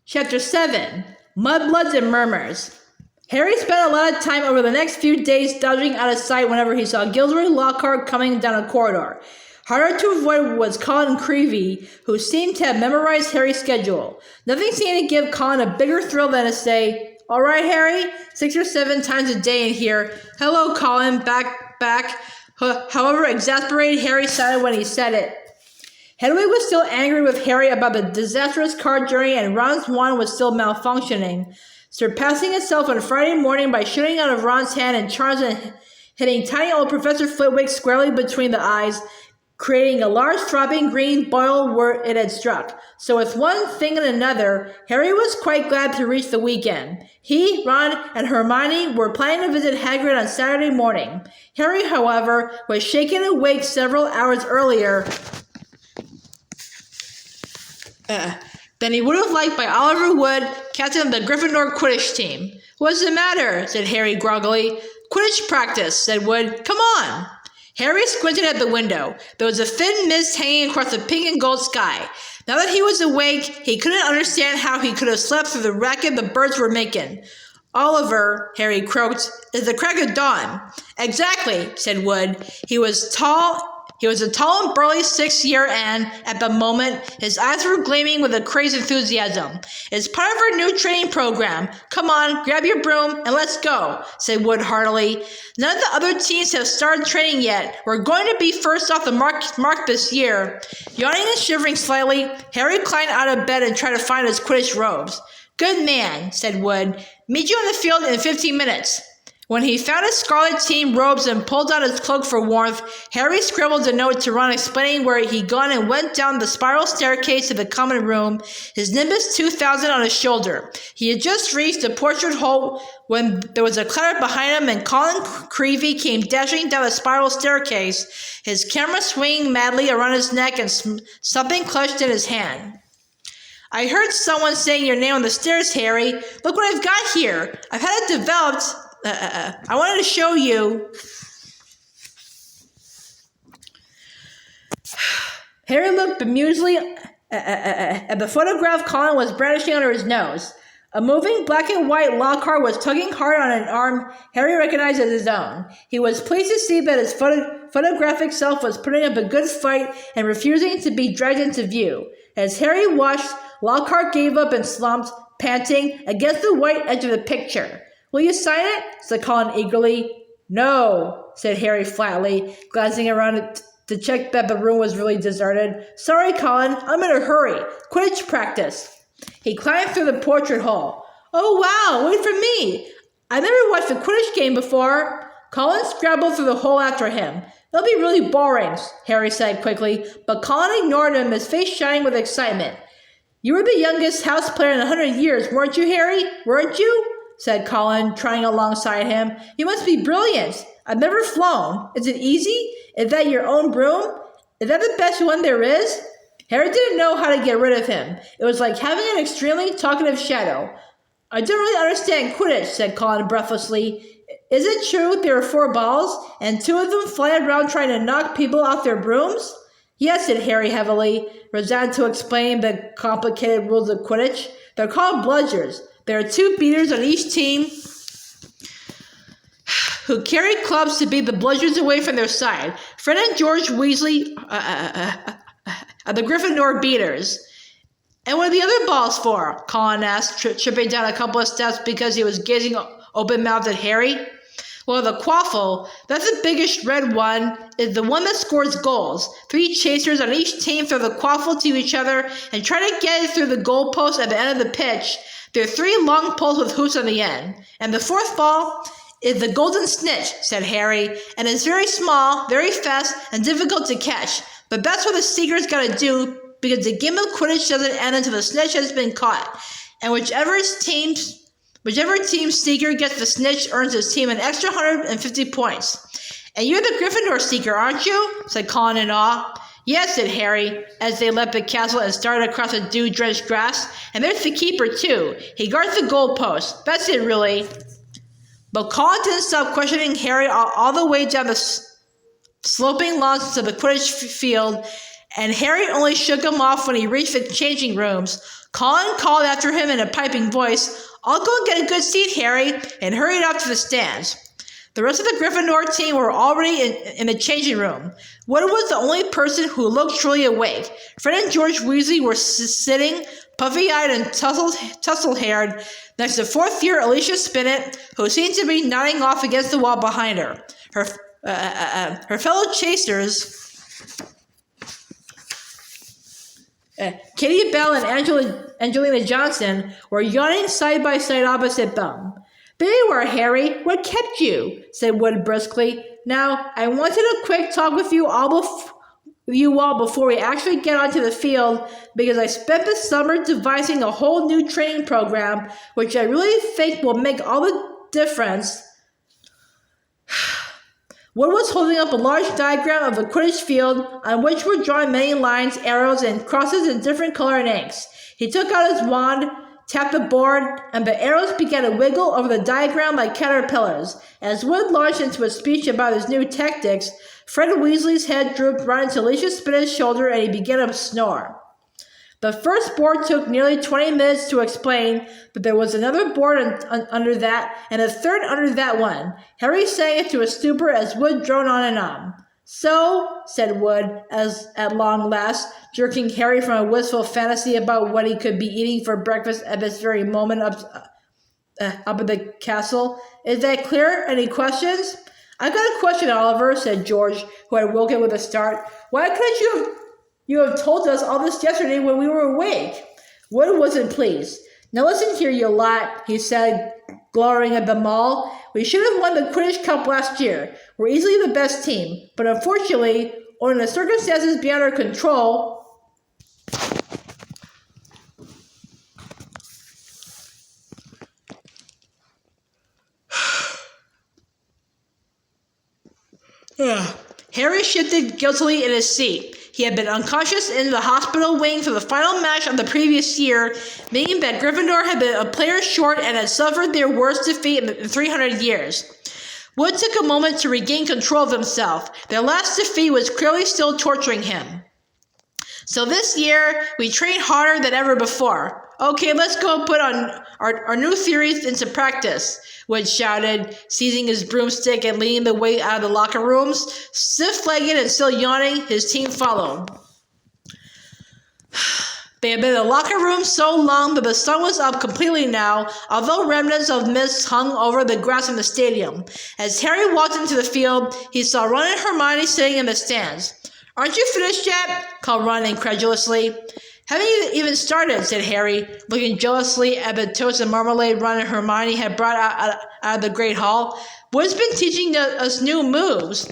Chapter 7. Mudbloods and Murmurs. Harry spent a lot of time over the next few days dodging out of sight whenever he saw Gilderoy Lockhart coming down a corridor. Harder to avoid was Colin Creevey, who seemed to have memorized Harry's schedule. Nothing seemed to give Colin a bigger thrill than to say, "All right, Harry, 6 or 7 times a day in here. Hello, Colin, back. However exasperated Harry sounded when he said it. Hedwig was still angry with Harry about the disastrous card journey, and Ron's wand was still malfunctioning, surpassing itself on Friday morning by shooting out of Ron's hand and charms and hitting tiny old Professor Flitwick squarely between the eyes, creating a large throbbing green boil where it had struck. So with one thing and another, Harry was quite glad to reach the weekend. He, Ron, and Hermione were planning to visit Hagrid on Saturday morning. Harry, however, was shaken awake several hours earlier than he would have liked by Oliver Wood, captain of the Gryffindor Quidditch team. "What's the matter?" said Harry groggily. "Quidditch practice," said Wood. "Come on." Harry squinted at the window. There was a thin mist hanging across the pink and gold sky. Now that he was awake, he couldn't understand how he could have slept through the racket the birds were making. "Oliver," Harry croaked, "is the crack of dawn." "Exactly," said Wood. He was a tall and burly 6-year, and, at the moment, his eyes were gleaming with a crazed enthusiasm. "It's part of our new training program. Come on, grab your broom, and let's go," said Wood heartily. "None of the other teams have started training yet. We're going to be first off the mark this year." Yawning and shivering slightly, Harry climbed out of bed and tried to find his Quidditch robes. "Good man," said Wood. "Meet you on the field in 15 minutes. When he found his scarlet team robes and pulled out his cloak for warmth, Harry scribbled a note to Ron explaining where he'd gone and went down the spiral staircase to the common room, his Nimbus 2000 on his shoulder. He had just reached the portrait hole when there was a clatter behind him and Colin Creevey came dashing down the spiral staircase, his camera swinging madly around his neck and something clutched in his hand. "I heard someone saying your name on the stairs, Harry. Look what I've got here. I've had it developed. I wanted to show you." Harry looked bemusedly at the photograph Colin was brandishing under his nose. A moving black and white Lockhart was tugging hard on an arm Harry recognized as his own. He was pleased to see that his photographic self was putting up a good fight and refusing to be dragged into view. As Harry watched, Lockhart gave up and slumped, panting, against the white edge of the picture. "Will you sign it?" said Colin eagerly. "No," said Harry flatly, glancing around to check that the room was really deserted. "Sorry, Colin, I'm in a hurry. Quidditch practice." He climbed through the portrait hole. "Oh, wow, wait for me. I've never watched a Quidditch game before." Colin scrabbled through the hole after him. "It'll be really boring," Harry said quickly, but Colin ignored him, his face shining with excitement. "You were the youngest house player in 100 years, weren't you, Harry? Weren't you?" said Colin, trying alongside him. "You must be brilliant. I've never flown. Is it easy? Is that your own broom? Is that the best one there is?" Harry didn't know how to get rid of him. It was like having an extremely talkative shadow. "I don't really understand Quidditch," said Colin breathlessly. "Is it true there are 4 balls, and 2 of them fly around trying to knock people off their brooms?" "Yes," said Harry heavily, resigned to explain the complicated rules of Quidditch. "They're called bludgers. There are 2 beaters on each team who carry clubs to beat the bludgers away from their side. Fred and George Weasley are the Gryffindor beaters." "And what are the other balls for?" Colin asked, tripping down a couple of steps because he was gazing open-mouthed at Harry. "Well, the quaffle, that's the biggest red one, is the one that scores goals. 3 chasers on each team throw the quaffle to each other and try to get it through the goal post at the end of the pitch. There are 3 long poles with hoops on the end. And the 4th ball is the golden snitch," said Harry, "and it's very small, very fast, and difficult to catch. But that's what the seeker's got to do, because the game of Quidditch doesn't end until the snitch has been caught. And whichever team seeker gets the snitch earns his team an extra 150 points. And you're the Gryffindor seeker, aren't you?" said Colin in awe. "Yes," said Harry, as they left the castle and started across the dew-drenched grass. "And there's the keeper, too. He guards the goalpost. That's it, really." But Colin didn't stop questioning Harry all the way down the sloping lawns to the Quidditch field, and Harry only shook him off when he reached the changing rooms. Colin called after him in a piping voice, "I'll go get a good seat, Harry," and hurried off to the stands. The rest of the Gryffindor team were already in the changing room. Wood was the only person who looked truly awake. Fred and George Weasley were sitting, puffy-eyed and tussle-haired, next to fourth-year Alicia Spinnet, who seemed to be nodding off against the wall behind her. Her fellow chasers, Katie Bell and Angelina Johnson, were yawning side by side opposite them. "There you are, Harry. What kept you?" said Wood briskly. "Now, I wanted a quick talk with you all before we actually get onto the field, because I spent the summer devising a whole new training program, which I really think will make all the difference." Wood was holding up a large diagram of the Quidditch field on which were drawn many lines, arrows, and crosses in different colored inks. He took out his wand, tapped the board, and the arrows began to wiggle over the diagram like caterpillars. As Wood launched into a speech about his new tactics, Fred Weasley's head drooped right into Alicia Spinnet's shoulder and he began to snore. The first board took nearly 20 minutes to explain, but there was another board under that, and a third under that one. Harry sank into a stupor as Wood droned on and on. "So," said Wood, as at long last, jerking Harry from a wistful fantasy about what he could be eating for breakfast at this very moment up at the castle. "Is that clear? Any questions?" "I've got a question, Oliver," said George, who had woken with a start. "Why couldn't you have told us all this yesterday when we were awake?" Wood wasn't pleased. "Now listen here, you lot," he said, glowering at them all. "We should have won the Quidditch Cup last year. We're easily the best team, but unfortunately, owing to circumstances beyond our control, Harry shifted guiltily in his seat. He had been unconscious in the hospital wing for the final match of the previous year, meaning that Gryffindor had been a player short and had suffered their worst defeat in 300 years. Wood took a moment to regain control of himself. Their last defeat was clearly still torturing him. "So this year, we trained harder than ever before. Okay, let's go put on our new theories into practice," Wood shouted, seizing his broomstick and leading the way out of the locker rooms. Stiff-legged and still yawning, his team followed. They had been in the locker room so long that the sun was up completely now, although remnants of mist hung over the grass in the stadium. As Harry walked into the field, he saw Ron and Hermione sitting in the stands. "Aren't you finished yet?" called Ron incredulously. "Haven't you even started," said Harry, looking jealously at the toast and marmalade Ron and Hermione had brought out of the Great Hall. "Wood's been teaching us new moves."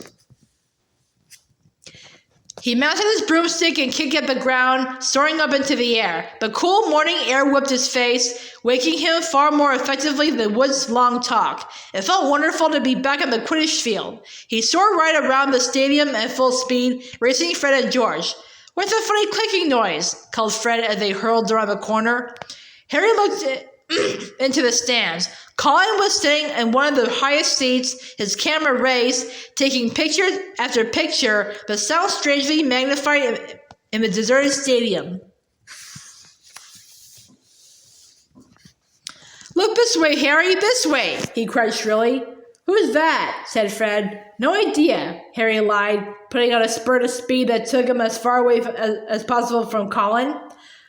He mounted his broomstick and kicked at the ground, soaring up into the air. The cool morning air whipped his face, waking him far more effectively than Wood's long talk. It felt wonderful to be back on the Quidditch field. He soared right around the stadium at full speed, racing Fred and George. "What's that funny clicking noise?" called Fred as they hurled around the corner. Harry looked into the stands. Colin was sitting in one of the highest seats, his camera raised, taking picture after picture, the sound strangely magnified in the deserted stadium. "Look this way, Harry, this way!" he cried shrilly. "Who's that?" said Fred. "No idea," Harry lied, putting out a spurt of speed that took him as far away as possible from Colin.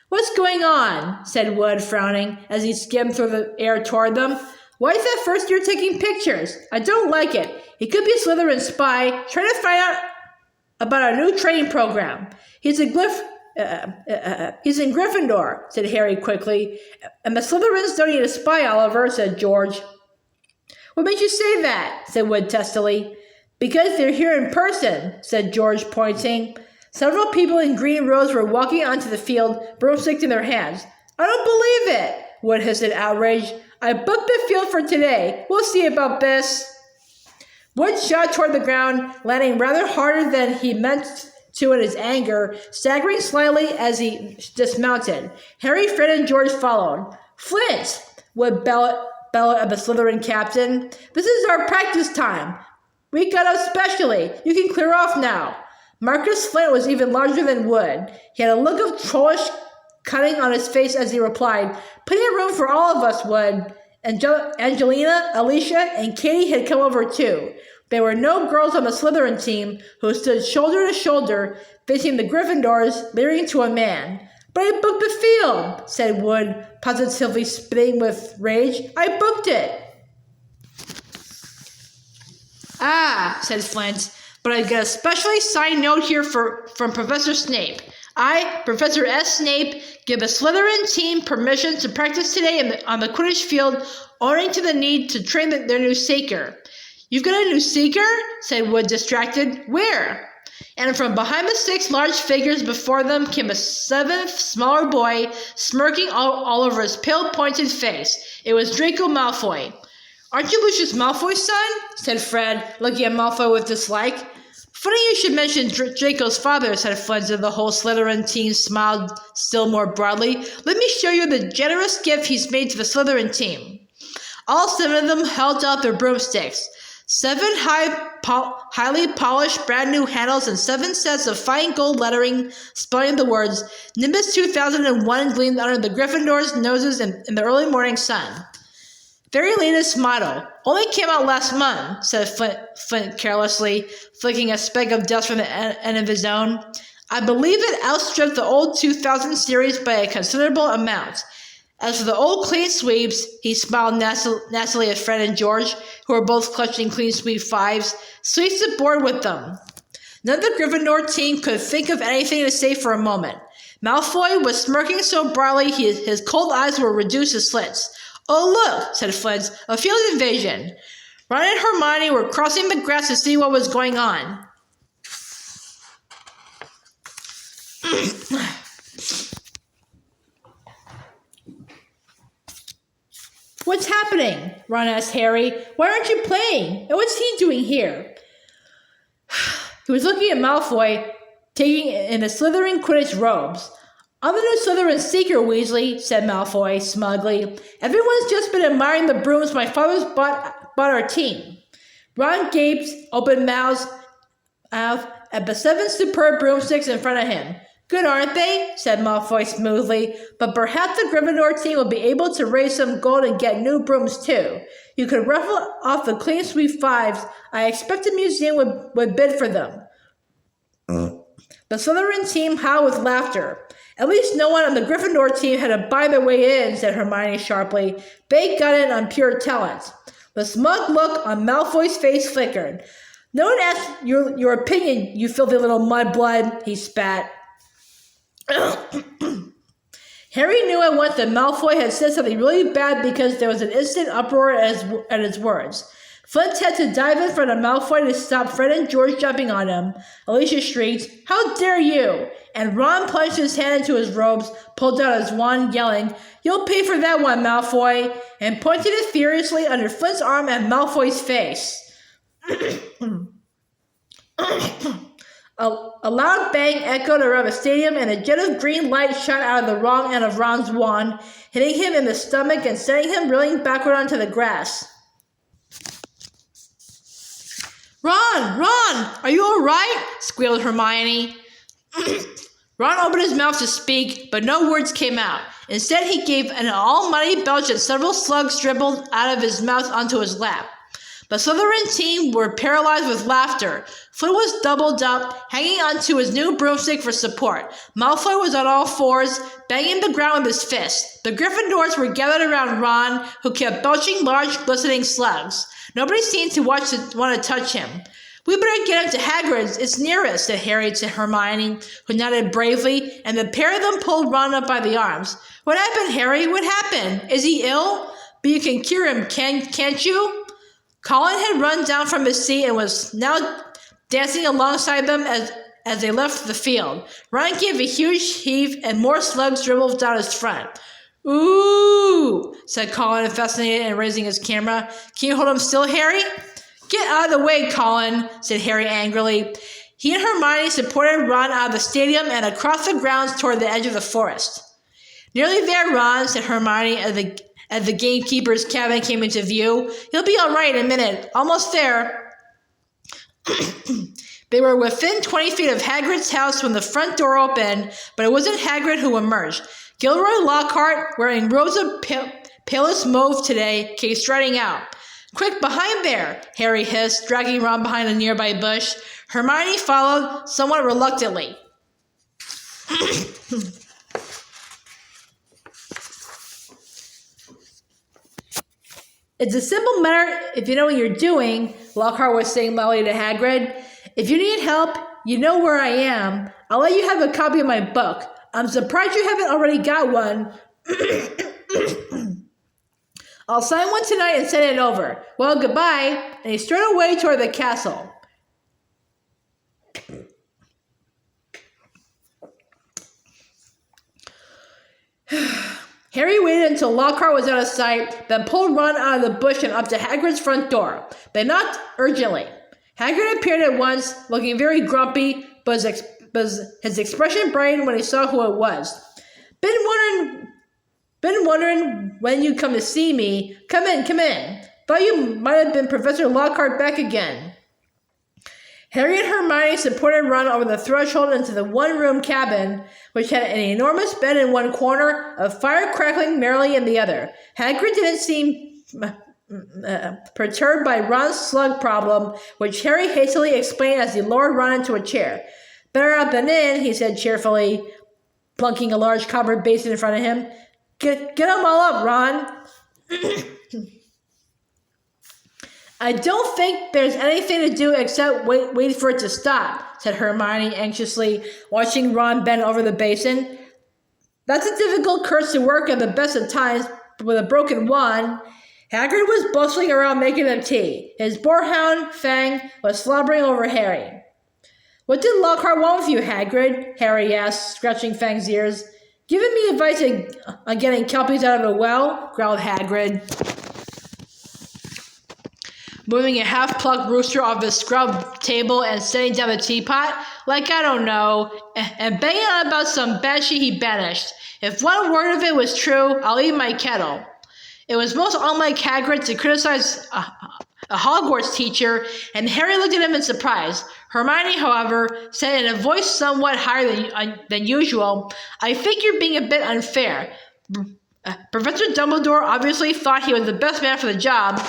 "What's going on?" said Wood, frowning, as he skimmed through the air toward them. "Why is that first year taking pictures? I don't like it. He could be a Slytherin spy, trying to find out about our new training program. He's in Gryffindor," said Harry quickly. "And the Slytherins don't need a spy, Oliver," said George. "What made you say that?" said Wood testily. "Because they're here in person," said George, pointing. Several people in green robes were walking onto the field, broomsticks in their hands. "I don't believe it," Wood hissed in outrage. "I booked the field for today. We'll see about this." Wood shot toward the ground, landing rather harder than he meant to in his anger, staggering slightly as he dismounted. Harry, Fred, and George followed. "Flint!" Wood bellowed at the Slytherin captain. "This is our practice time. We got up specially. You can clear off now." Marcus Flint was even larger than Wood. He had a look of trollish cunning on his face as he replied, "Plenty of room for all of us, Wood." Angelina, Alicia, and Katie had come over too. There were no girls on the Slytherin team, who stood shoulder to shoulder, facing the Gryffindors, leering to a man. "But I booked the field," said Wood, positively spitting with rage. "I booked it." "Ah," said Flint, "but I've got a specially signed note here from Professor Snape. I, Professor S. Snape, give the Slytherin team permission to practice today on the Quidditch field, owing to the need to train their new Seeker." "You've got a new Seeker?" said Wood, distracted. "Where?" And from behind the 6 large figures before them came a 7th, smaller boy, smirking all over his pale, pointed face. It was Draco Malfoy. "Aren't you Lucius Malfoy's son?" said Fred, looking at Malfoy with dislike. "Funny you should mention Draco's father," said Flint, and the whole Slytherin team smiled still more broadly. "Let me show you the generous gift he's made to the Slytherin team." All 7 of them held out their broomsticks. 7 highly polished brand new handles and 7 sets of fine gold lettering spelling the words Nimbus 2001 gleamed under the Gryffindors' noses in the early morning sun. "Very latest model. Only came out last month," said Flint carelessly, flicking a speck of dust from the end of his own. "I believe it outstripped the old 2000 series by a considerable amount. As for the old clean sweeps," he smiled nastily at Fred and George, who were both clutching clean sweep 5s, "sweeps aboard with them." None of the Gryffindor team could think of anything to say for a moment. Malfoy was smirking so broadly his cold eyes were reduced to slits. "Oh, look," said Flint, "a field invasion." Ron and Hermione were crossing the grass to see what was going on. "What's happening?" Ron asked Harry. "Why aren't you playing? And what's he doing here?" He was looking at Malfoy, taking in the Slytherin Quidditch robes. "I'm the new Slytherin Seeker, Weasley," said Malfoy smugly. "Everyone's just been admiring the brooms my father's bought our team." Ron gaped, open mouthed, at the 7 superb broomsticks in front of him. "Good, aren't they?" said Malfoy smoothly. "But perhaps the Gryffindor team will be able to raise some gold and get new brooms too. You could ruffle off the clean sweep 5s. I expect the museum would bid for them." The Slytherin team howled with laughter. "At least no one on the Gryffindor team had to buy their way in," said Hermione sharply. "They got in on pure talent." The smug look on Malfoy's face flickered. "No one asked your opinion, you filthy little mudblood," he spat. Harry knew at once that Malfoy had said something really bad because there was an instant uproar at his words. Flint had to dive in front of Malfoy to stop Fred and George jumping on him. Alicia shrieked, "How dare you!" And Ron plunged his hand into his robes, pulled out his wand, yelling, "You'll pay for that one, Malfoy!" and pointed it furiously under Flint's arm at Malfoy's face. A loud bang echoed around the stadium, and a jet of green light shot out of the wrong end of Ron's wand, hitting him in the stomach and sending him reeling backward onto the grass. Ron, are you all right?" squealed Hermione. Ron opened his mouth to speak, but no words came out. Instead, he gave an almighty belch and several slugs dribbled out of his mouth onto his lap. The Slytherin team were paralyzed with laughter. Flint was doubled up, hanging onto his new broomstick for support. Malfoy was on all fours, banging the ground with his fist. The Gryffindors were gathered around Ron, who kept belching large, glistening slugs. Nobody seemed to want to touch him. "We better get him to Hagrid's. It's nearest," said Harry to Hermione, who nodded bravely, and the pair of them pulled Ron up by the arms. "What happened, Harry? What happened? Is he ill? But you can cure him, can't you?" Colin had run down from his seat and was now dancing alongside them as they left the field. Ron gave a huge heave, and more slugs dribbled down his front. "Ooh," said Colin, fascinated and raising his camera. "Can you hold him still, Harry?" "Get out of the way, Colin," said Harry angrily. He and Hermione supported Ron out of the stadium and across the grounds toward the edge of the forest. "Nearly there, Ron," said Hermione as the gamekeeper's cabin came into view. "He'll be all right in a minute. Almost there." They were within 20 feet of Hagrid's house when the front door opened, but it wasn't Hagrid who emerged. Gilderoy Lockhart, wearing robes of palest mauve today, came striding out. "Quick, behind there!" Harry hissed, dragging Ron behind a nearby bush. Hermione followed, somewhat reluctantly. "It's a simple matter if you know what you're doing," Lockhart was saying loudly to Hagrid. "If you need help, you know where I am. I'll let you have a copy of my book. I'm surprised you haven't already got one. I'll sign one tonight and send it over. Well, goodbye." And he strode away toward the castle. Harry waited until Lockhart was out of sight, then pulled Ron out of the bush and up to Hagrid's front door. They knocked urgently. Hagrid appeared at once, looking very grumpy, but his expression brightened when he saw who it was. Been wondering when you'd come to see me. Come in. Thought you might have been Professor Lockhart back again." Harry and Hermione supported Ron over the threshold into the one-room cabin, which had an enormous bed in one corner, a fire crackling merrily in the other. Hagrid didn't seem perturbed by Ron's slug problem, which Harry hastily explained as he lowered Ron into a chair. "Better out than in," he said cheerfully, plunking a large copper basin in front of him. Get them all up, Ron." "I don't think there's anything to do except wait for it to stop," said Hermione anxiously, watching Ron bend over the basin. "That's a difficult curse to work at the best of times with a broken wand." Hagrid was bustling around making them tea. His boarhound, Fang, was slobbering over Harry. "What did Lockhart want with you, Hagrid?" Harry asked, scratching Fang's ears. "Giving me advice on getting kelpies out of a well," growled Hagrid, moving a half-plucked rooster off his scrub table and setting down the teapot. "Like, I don't know," and banging on about some banshee he banished. "If one word of it was true, I'll eat my kettle." It was most unlike Hagrid to criticize a Hogwarts teacher, and Harry looked at him in surprise. Hermione, however, said in a voice somewhat higher than usual, "I think you're being a bit unfair. Professor Dumbledore obviously thought he was the best man for the job."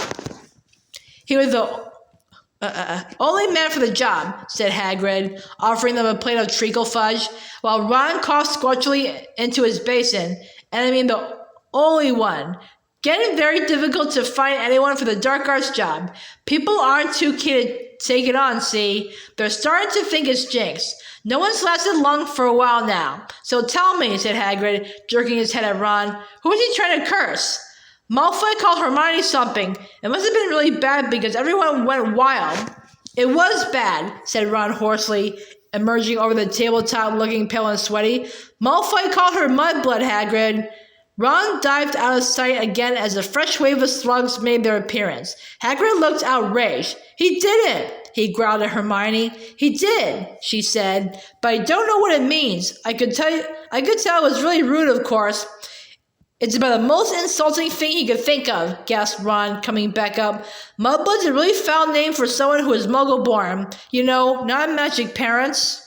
"He was the only man for the job," said Hagrid, offering them a plate of treacle fudge, while Ron coughed scorchily into his basin. "And I mean the only one. Getting very difficult to find anyone for the dark arts job. People aren't too keen to take it on, see? They're starting to think it's jinx. No one's lasted long for a while now. So tell me," said Hagrid, jerking his head at Ron, "who is he trying to curse?" "Malfoy called Hermione something. It must have been really bad because everyone went wild." "It was bad," said Ron hoarsely, emerging over the tabletop looking pale and sweaty. "Malfoy called her Mudblood, Hagrid." Ron dived out of sight again as a fresh wave of slugs made their appearance. Hagrid looked outraged. "He didn't," he growled at Hermione. "He did," she said, "but I don't know what it means. I could tell it was really rude, of course." "It's about the most insulting thing he could think of," gasped Ron, coming back up. "Mudblood's a really foul name for someone who is Muggle-born. You know, not magic parents."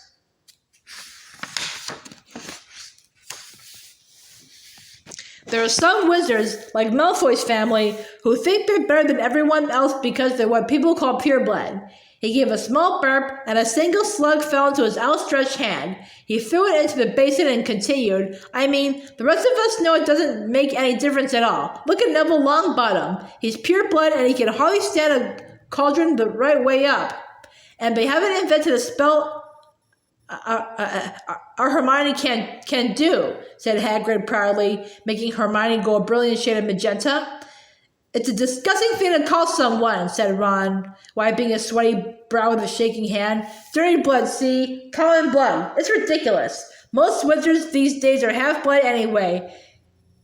There are some wizards, like Malfoy's family, who think they're better than everyone else because they're what people call pureblood. He gave a small burp, and a single slug fell into his outstretched hand. He threw it into the basin and continued, "I mean, the rest of us know it doesn't make any difference at all. Look at Neville Longbottom. He's pureblood, and he can hardly stand a cauldron the right way up. And they haven't invented a spell our Hermione can do," said Hagrid proudly, making Hermione go a brilliant shade of magenta. "It's a disgusting thing to call someone," said Ron, wiping his sweaty brow with a shaking hand. "Dirty blood, see? Common blood. It's ridiculous. Most wizards these days are half-blood anyway.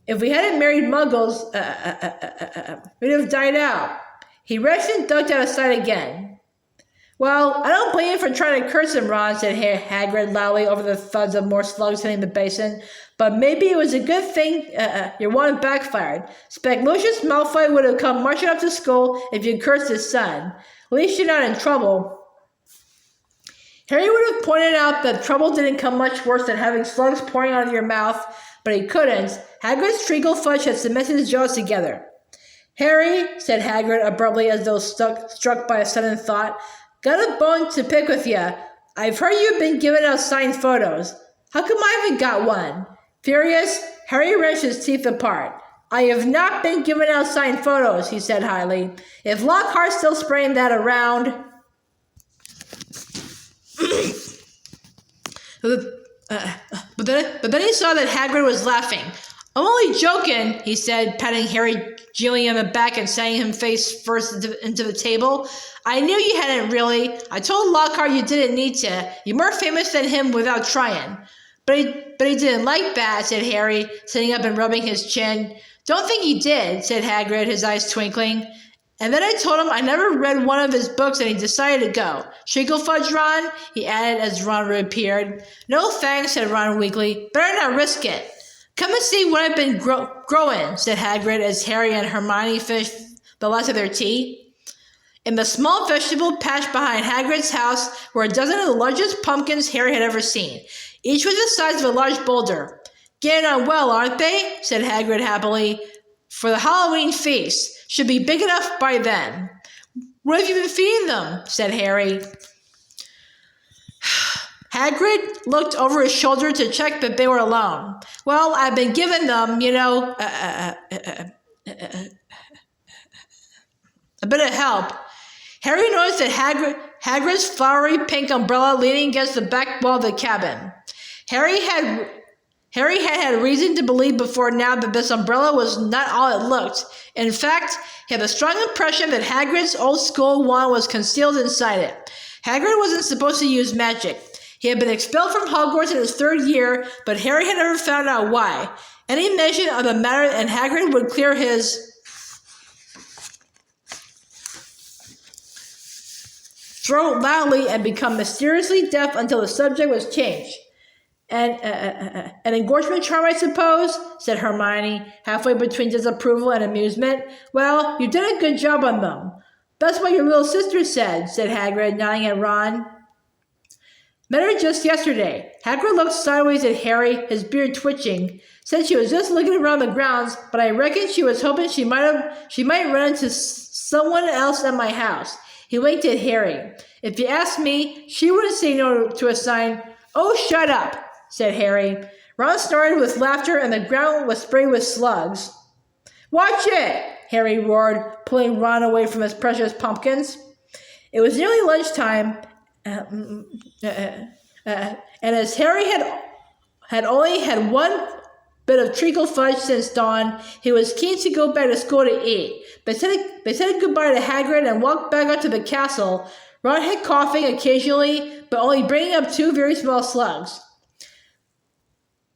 If we hadn't married Muggles, we'd have died out." He retched and ducked out of sight again. "Well, I don't blame you for trying to curse him, Ron," said Hagrid loudly over the thuds of more slugs hitting the basin. "But maybe it was a good thing your one backfired. Lucius Malfoy would have come marching up to school if you cursed his son. At least you're not in trouble." Harry would have pointed out that trouble didn't come much worse than having slugs pouring out of your mouth, but he couldn't. Hagrid's treacle fudge had cemented his jaws together. Harry, said Hagrid abruptly as though struck by a sudden thought, got a bone to pick with you. I've heard you've been giving out signed photos. How come I haven't got one? Furious, Harry wrenched his teeth apart. I have not been giving out signed photos, he said highly. If Lockhart's still spraying that around... But then he saw that Hagrid was laughing. I'm only joking, he said, patting Harry gently on the back and sending him face first into the table. I knew you hadn't really. I told Lockhart you didn't need to. You're more famous than him without trying. But he didn't like that, said Harry, sitting up and rubbing his chin. Don't think he did, said Hagrid, his eyes twinkling. And then I told him I never read one of his books and he decided to go. Treacle fudge, Ron? He added as Ron reappeared. No thanks, said Ron weakly. Better not risk it. Come and see what I've been growing, said Hagrid as Harry and Hermione finished the last of their tea. In the small vegetable patch behind Hagrid's house were a dozen of the largest pumpkins Harry had ever seen. Each was the size of a large boulder. Getting on well, aren't they? Said Hagrid happily. For the Halloween feast. Should be big enough by then. What have you been feeding them? Said Harry. Hagrid looked over his shoulder to check that they were alone. Well, I've been giving them, a bit of help. Harry noticed that Hagrid's flowery pink umbrella leaning against the back wall of the cabin. Harry had reason to believe before now that this umbrella was not all it looked. In fact, he had a strong impression that Hagrid's old school wand was concealed inside it. Hagrid wasn't supposed to use magic. He had been expelled from Hogwarts in his 3rd year, but Harry had never found out why. Any mention of the matter and Hagrid would clear his throat loudly and become mysteriously deaf until the subject was changed. An engorgement charm, I suppose, said Hermione, halfway between disapproval and amusement. Well, you did a good job on them. That's what your little sister said Hagrid, nodding at Ron. Met her just yesterday. Hagrid looked sideways at Harry, his beard twitching. Said she was just looking around the grounds, but I reckon she was hoping she might run into someone else at my house. He winked at Harry. If you ask me, she wouldn't say no to a sign. Oh, shut up, said Harry. Ron snorted with laughter and the ground was sprayed with slugs. Watch it, Harry roared, pulling Ron away from his precious pumpkins. It was nearly lunchtime, and as Harry had only had one bit of treacle fudge since dawn, he was keen to go back to school to eat. They said goodbye to Hagrid and walked back up to the castle. Ron had coughing occasionally, but only bringing up 2 very small slugs.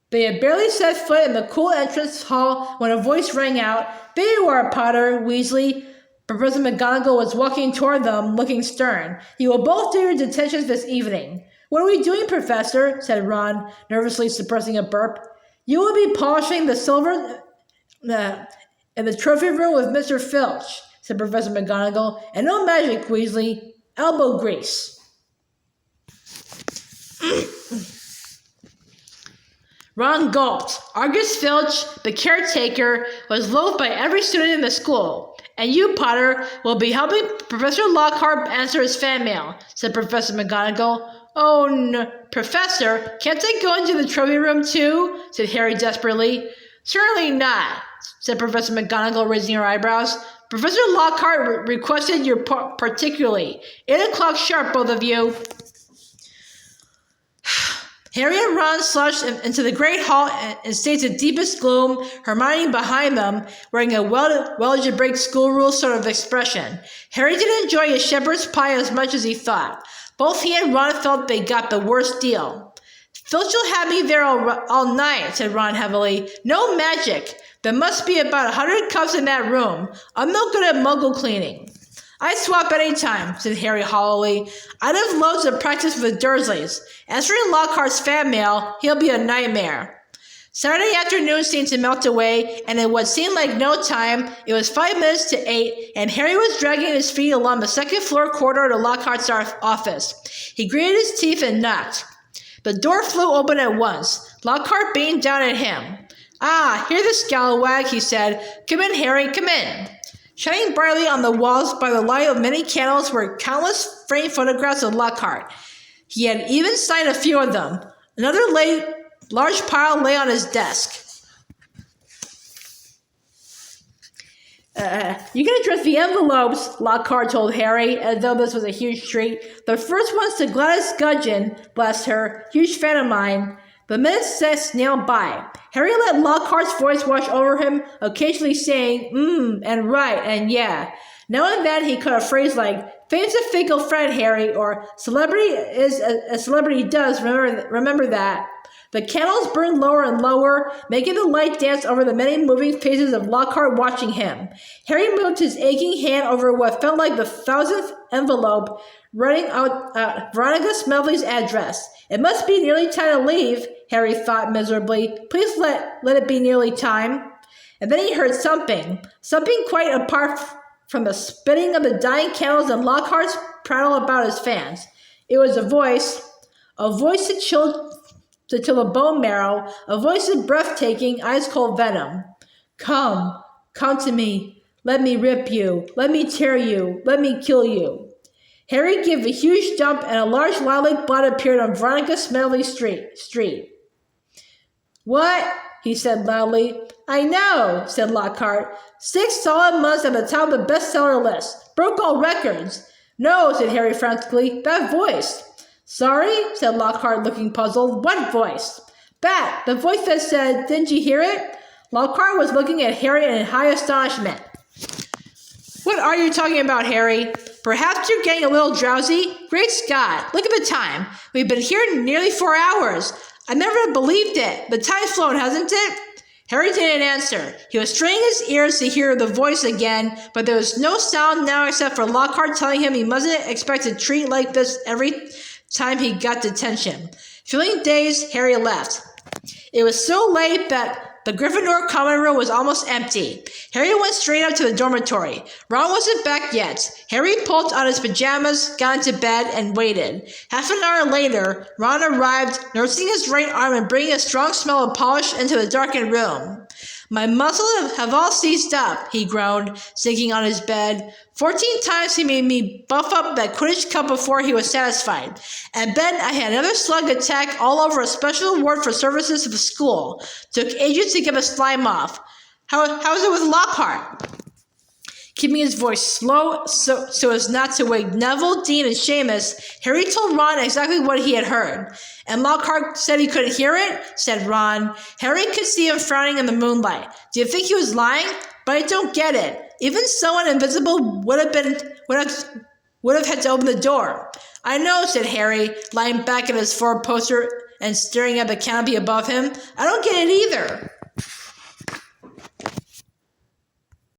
They had barely set foot in the cool entrance hall when a voice rang out. There you are, Potter, Weasley. Professor McGonagall was walking toward them, looking stern. You will both do your detentions this evening. What are we doing, Professor? Said Ron, nervously suppressing a burp. You will be polishing the silver in the trophy room with Mr. Filch, said Professor McGonagall. And no magic, Weasley. Elbow grease. Ron gulped. Argus Filch, the caretaker, was loathed by every student in the school. And you, Potter, will be helping Professor Lockhart answer his fan mail, said Professor McGonagall. Oh, no, Professor, can't I go into the trophy room too? Said Harry desperately. Certainly not, said Professor McGonagall, raising her eyebrows. Professor Lockhart requested you particularly. 8 o'clock sharp, both of you. Harry and Ron slouched into the great hall in states of deepest gloom, Hermione behind them, wearing a well-algebraic school rule sort of expression. Harry didn't enjoy his shepherd's pie as much as he thought. Both he and Ron felt they got the worst deal. Filch will have me there all night, said Ron heavily. No magic. There must be about 100 cups in that room. I'm no good at muggle cleaning. I'd swap any time, said Harry hollowly. I'd have loads of practice with Dursleys. Answering Lockhart's fan mail, he'll be a nightmare. Saturday afternoon seemed to melt away, and in what seemed like no time, it was 5 minutes to 8, and Harry was dragging his feet along the second-floor corridor to Lockhart's office. He gritted his teeth and knocked. The door flew open at once. Lockhart beamed down at him. "Ah, here's the scalawag," he said. "Come in, Harry, come in." Shining brightly on the walls by the light of many candles were countless framed photographs of Lockhart. He had even signed a few of them. Another large pile lay on his desk. You can address the envelopes, Lockhart told Harry, as though this was a huge treat. The first one's to Gladys Gudgeon, bless her, huge fan of mine. The minutes snailed by. Harry let Lockhart's voice wash over him, occasionally saying, and right, and yeah. Now and then he caught a phrase like, "Fame's a fickle friend, Harry," or "Celebrity is as celebrity does, remember that." The candles burned lower and lower, making the light dance over the many moving faces of Lockhart watching him. Harry moved his aching hand over what felt like the 1,000th envelope, writing out Veronica Smedley's address. It must be nearly time to leave, Harry thought miserably. Please let it be nearly time. And then he heard something quite apart from the spitting of the dying candles and Lockhart's prattle about his fans. It was a voice to chill the bone marrow, a voice of breathtaking, ice-cold venom. Come to me. Let me rip you. Let me tear you. Let me kill you. Harry gave a huge jump, and a large lilac blot appeared on Veronica Smedley Street. What? He said loudly. I know, said Lockhart. 6 solid months at the top of the bestseller list. Broke all records. No, said Harry frantically. That voice. Sorry, said Lockhart, looking puzzled. What voice? That, the voice that said, didn't you hear it? Lockhart was looking at Harry in high astonishment. What are you talking about, Harry? Perhaps you're getting a little drowsy? Great Scott, look at the time. We've been here nearly 4 hours. I never believed it. The time's flown, hasn't it? Harry didn't answer. He was straining his ears to hear the voice again, but there was no sound now except for Lockhart telling him he mustn't expect a treat like this every time he got detention. Feeling dazed, Harry left. It was so late that the Gryffindor common room was almost empty. Harry went straight up to the dormitory. Ron wasn't back yet. Harry pulled on his pajamas, got into bed, and waited. Half an hour later, Ron arrived, nursing his right arm and bringing a strong smell of polish into the darkened room. My muscles have all seized up, he groaned, sinking on his bed. 14 times he made me buff up that Quidditch cup before he was satisfied. And then I had another slug attack all over a special award for services to the school. Took ages to get the slime off. How's it with Lockhart? Keeping his voice slow so as not to wake Neville, Dean, and Seamus, Harry told Ron exactly what he had heard. And Lockhart said he couldn't hear it, said Ron. Harry could see him frowning in the moonlight. Do you think he was lying? But I don't get it. Even someone invisible would have had to open the door. I know, said Harry, lying back in his four-poster and staring at the canopy above him. I don't get it either.